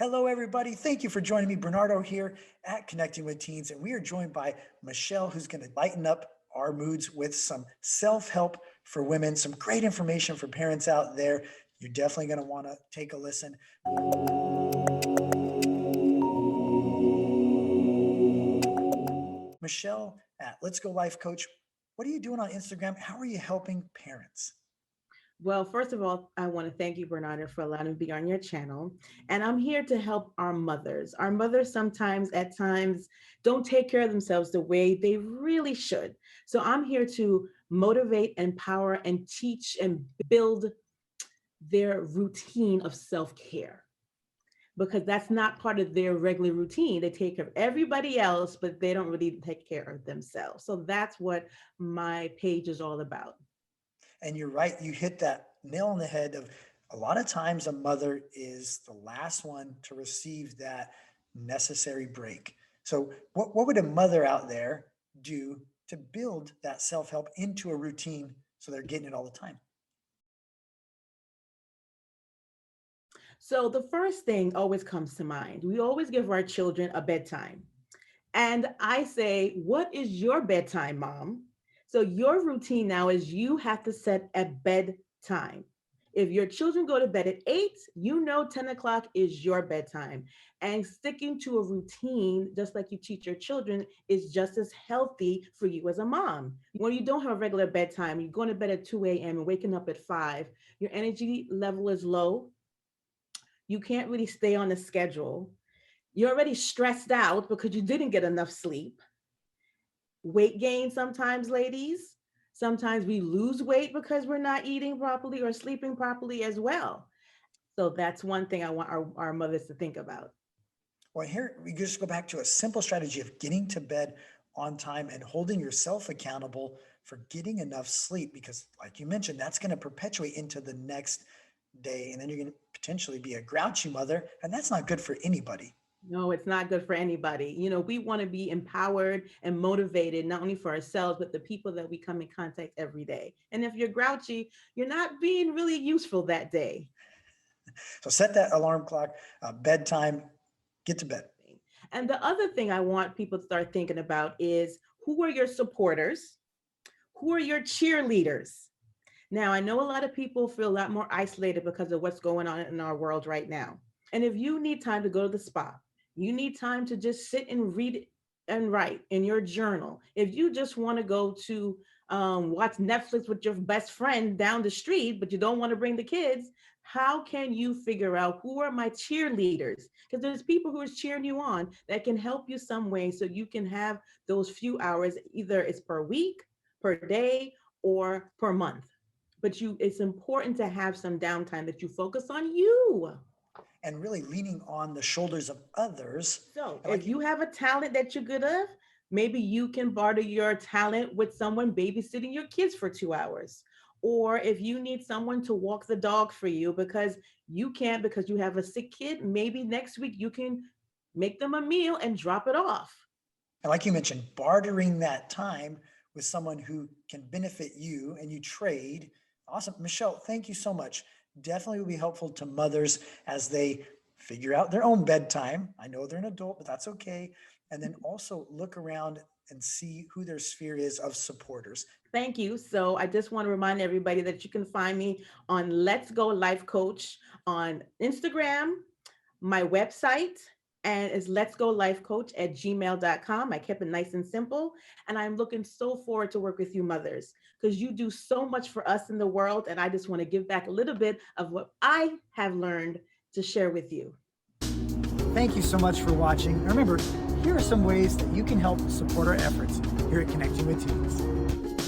Hello, everybody. Thank you for joining me. Bernardo here at Connecting with Teens, and we are joined by Michelle, who's going to lighten up our moods with some self-help for women, some great information for parents out there. You're definitely going to want to take a listen. Michelle at Let's Go Life Coach, what are you doing on Instagram? How are you helping parents? Well, first of all, I want to thank you, Bernardo, for allowing me to be on your channel. And I'm here to help our mothers. Our mothers sometimes, at times, don't take care of themselves the way they really should. So I'm here to motivate, empower, and teach and build their routine of self-care, because that's not part of their regular routine. They take care of everybody else, but they don't really take care of themselves. So that's what my page is all about. And you're right, you hit that nail on the head of a lot of times a mother is the last one to receive that necessary break. So what would a mother out there do to build that self-help into a routine so they're getting it all the time? So the first thing always comes to mind. We always give our children a bedtime. And I say, what is your bedtime, mom? So your routine now is you have to set a bedtime. If your children go to bed at 8, 10 o'clock is your bedtime. And sticking to a routine, just like you teach your children, is just as healthy for you as a mom. When you don't have a regular bedtime, you're going to bed at 2 a.m. and waking up at 5, your energy level is low. You can't really stay on the schedule. You're already stressed out because you didn't get enough sleep. Weight gain sometimes, ladies. Sometimes we lose weight because we're not eating properly or sleeping properly as well. So that's one thing I want our mothers to think about. Well, here we just go back to a simple strategy of getting to bed on time and holding yourself accountable for getting enough sleep, because like you mentioned, that's going to perpetuate into the next day. And then you're going to potentially be a grouchy mother, and that's not good for anybody. No, it's not good for anybody. We want to be empowered and motivated, not only for ourselves, but the people that we come in contact every day. And if you're grouchy, you're not being really useful that day. So set that alarm clock, bedtime, get to bed. And the other thing I want people to start thinking about is, who are your supporters? Who are your cheerleaders? Now, I know a lot of people feel a lot more isolated because of what's going on in our world right now. And if you need time to go to the spa, you need time to just sit and read and write in your journal. If you just want to go to watch Netflix with your best friend down the street, but you don't want to bring the kids, how can you figure out who are my cheerleaders? Because there's people who are cheering you on that can help you some way so you can have those few hours, either it's per week, per day, or per month. But it's important to have some downtime that you focus on you. And really leaning on the shoulders of others. So And like if you have a talent that you're good at, maybe you can barter your talent with someone babysitting your kids for 2 hours. Or if you need someone to walk the dog for you because you can't because you have a sick kid, maybe next week you can make them a meal and drop it off. And like you mentioned, bartering that time with someone who can benefit you and you trade. Awesome. Michelle, thank you so much. Definitely will be helpful to mothers as they figure out their own bedtime. I know they're an adult, but that's okay. And then also look around and see who their sphere is of supporters. Thank you. So I just want to remind everybody that you can find me on Let's Go Life Coach on Instagram, my website, and it's Let's Go Life Coach at gmail.com. I kept it nice and simple. And I'm looking so forward to work with you mothers, because you do so much for us in the world. And I just want to give back a little bit of what I have learned to share with you. Thank you so much for watching. And remember, here are some ways that you can help support our efforts here at Connecting with Teens.